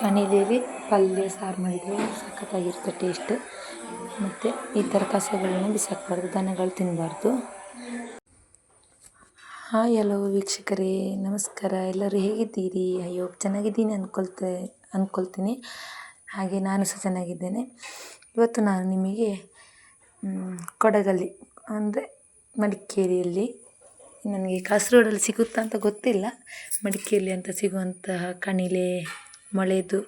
ಕಣಿಲೇಲಿ ಪಲ್ಯ ಸಾರು ಮಾಡಿದರೆ ಸಖತ್ತಾಗಿರುತ್ತೆ ಟೇಸ್ಟ್. ಮತ್ತು ಈ ಥರ ಕಸಗಳನ್ನ ಬಿಸಾಕಬಾರ್ದು, ದನಗಳು ತಿನ್ನಬಾರ್ದು. ಹಾಯ್ ಹಲೋ ವೀಕ್ಷಕರೇ, ನಮಸ್ಕಾರ. ಎಲ್ಲರೂ ಹೇಗಿದ್ದೀರಿ? ಅಯ್ಯೋ ಚೆನ್ನಾಗಿದ್ದೀನಿ ಅಂದ್ಕೊಳ್ತೀನಿ. ಹಾಗೆ ನಾನು ಸಹ ಚೆನ್ನಾಗಿದ್ದೇನೆ. ಇವತ್ತು ನಾನು ನಿಮಗೆ ಕೊಡಗಲ್ಲಿ ಅಂದರೆ ಮಡಿಕೇರಿಯಲ್ಲಿ, ನನಗೆ ಕಾಸರಗೋಡಲ್ಲಿ ಸಿಗುತ್ತಾ ಅಂತ ಗೊತ್ತಿಲ್ಲ, ಮಡಿಕೇರಿಯಲ್ಲಿ ಅಂತ ಸಿಗುವಂತಹ ಕಣಿಲೆ ಮೊಳೆದು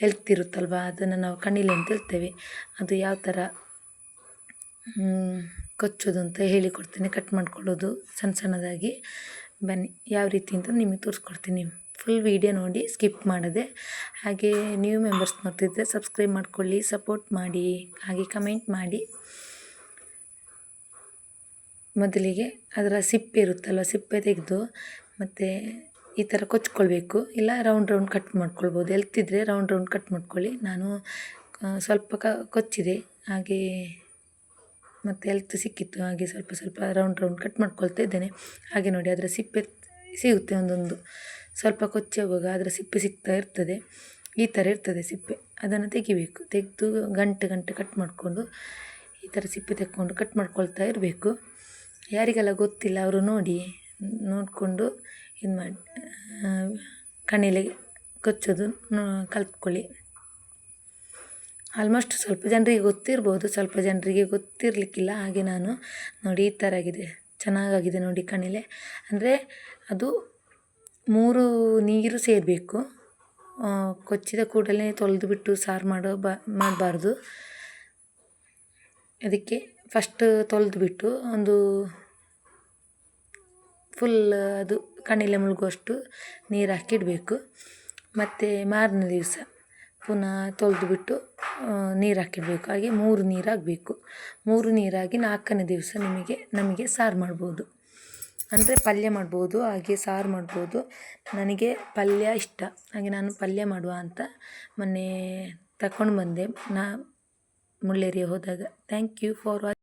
ಹೇಳ್ತಿರುತ್ತಲ್ವ, ಅದನ್ನು ನಾವು ಕಣಿಲೆ ಅಂತ ಹೇಳ್ತೇವೆ. ಅದು ಯಾವ ಥರ ಕೊಚ್ಚೋದು ಅಂತ ಹೇಳಿಕೊಡ್ತೀನಿ, ಕಟ್ ಮಾಡ್ಕೊಳ್ಳೋದು ಸಣ್ಣ ಸಣ್ಣದಾಗಿ. ಬನ್ನಿ ಯಾವ ರೀತಿ ಅಂತ ನಿಮಗೆ ತೋರಿಸ್ಕೊಡ್ತೀನಿ. ಫುಲ್ ವೀಡಿಯೋ ನೋಡಿ, ಸ್ಕಿಪ್ ಮಾಡದೆ. ಹಾಗೆ ನ್ಯೂ ಮೆಂಬರ್ಸ್ ನೋಡ್ತಿದ್ದರೆ ಸಬ್ಸ್ಕ್ರೈಬ್ ಮಾಡ್ಕೊಳ್ಳಿ, ಸಪೋರ್ಟ್ ಮಾಡಿ, ಹಾಗೆ ಕಮೆಂಟ್ ಮಾಡಿ. ಮೊದಲಿಗೆ ಅದರ ಸಿಪ್ಪೆ ಇರುತ್ತಲ್ವ, ಸಿಪ್ಪೆ ತೆಗೆದು ಮತ್ತು ಈ ಥರ ಕೊಚ್ಕೊಳ್ಬೇಕು. ಇಲ್ಲ ರೌಂಡ್ ಕಟ್ ಮಾಡ್ಕೊಳ್ಬೋದು. ಎಲ್ತಿದ್ರೆ ರೌಂಡ್ ಕಟ್ ಮಾಡ್ಕೊಳ್ಳಿ. ನಾನು ಸ್ವಲ್ಪ ಕೊಚ್ಚಿದೆ, ಹಾಗೆ ಮತ್ತು ಎಲ್ತು ಸಿಕ್ಕಿತ್ತು, ಹಾಗೆ ಸ್ವಲ್ಪ ರೌಂಡ್ ಕಟ್ ಮಾಡ್ಕೊಳ್ತಾ ಇದ್ದೇನೆ. ಹಾಗೆ ನೋಡಿ, ಅದರ ಸಿಪ್ಪೆ ಸಿಗುತ್ತೆ ಒಂದೊಂದು. ಸ್ವಲ್ಪ ಕೊಚ್ಚಿ ಹೋಗುವಾಗ ಅದರ ಸಿಪ್ಪೆ ಸಿಗ್ತಾ ಇರ್ತದೆ. ಈ ಥರ ಇರ್ತದೆ ಸಿಪ್ಪೆ, ಅದನ್ನು ತೆಗಿಬೇಕು. ತೆಗೆದು ಗಂಟೆ ಕಟ್ ಮಾಡಿಕೊಂಡು ಈ ಥರ ಸಿಪ್ಪೆ ತೆಕ್ಕೊಂಡು ಕಟ್ ಮಾಡ್ಕೊಳ್ತಾ ಇರಬೇಕು. ಯಾರಿಗೆಲ್ಲ ಗೊತ್ತಿಲ್ಲ ಅವರು ನೋಡಿಕೊಂಡು ಇದು ಮಾಡಿ ಕಣಿಲೆ ಕೊಚ್ಚೋದು ಕಲ್ತ್ಕೊಳ್ಳಿ. ಆಲ್ಮೋಸ್ಟ್ ಸ್ವಲ್ಪ ಜನರಿಗೆ ಗೊತ್ತಿರ್ಬೋದು, ಸ್ವಲ್ಪ ಜನರಿಗೆ ಗೊತ್ತಿರಲಿಕ್ಕಿಲ್ಲ. ಹಾಗೆ ನಾನು ನೋಡಿ, ಈ ಥರ ಆಗಿದೆ, ಚೆನ್ನಾಗಾಗಿದೆ ನೋಡಿ ಕಣಿಲೆ. ಅಂದರೆ ಅದು 3 ನೀರು ಸೇರಬೇಕು. ಕೊಚ್ಚಿದ ಕೂಡಲೇ ತೊಳೆದು ಬಿಟ್ಟು ಸಾರು ಮಾಡಬಾರ್ದು. ಅದಕ್ಕೆ ಫಸ್ಟ್ ತೊಳೆದು ಬಿಟ್ಟು ಒಂದು ಫುಲ್ ಅದು ಕಣಿಲೆ ಮುಳುಗುವಷ್ಟು ನೀರು ಹಾಕಿಡಬೇಕು. ಮತ್ತು ಮಾರನೇ ದಿವಸ ಪುನಃ ತೊಳೆದು ಬಿಟ್ಟು ನೀರು ಹಾಕಿಡಬೇಕು. ಹಾಗೆ 3 ನೀರಾಗಬೇಕು. 3 ನೀರಾಗಿ 4ನೇ ದಿವಸ ನಮಗೆ ಸಾರು ಮಾಡ್ಬೋದು. ಅಂದರೆ ಪಲ್ಯ ಮಾಡ್ಬೋದು, ಹಾಗೆ ಸಾರು ಮಾಡ್ಬೋದು. ನನಗೆ ಪಲ್ಯ ಇಷ್ಟ, ಹಾಗೆ ನಾನು ಪಲ್ಯ ಮಾಡುವ ಅಂತ ಮೊನ್ನೆ ತಗೊಂಡು ಬಂದೆ ಮುಳ್ಳೇರಿಯ ಹೋದಾಗ. Thank you for watching.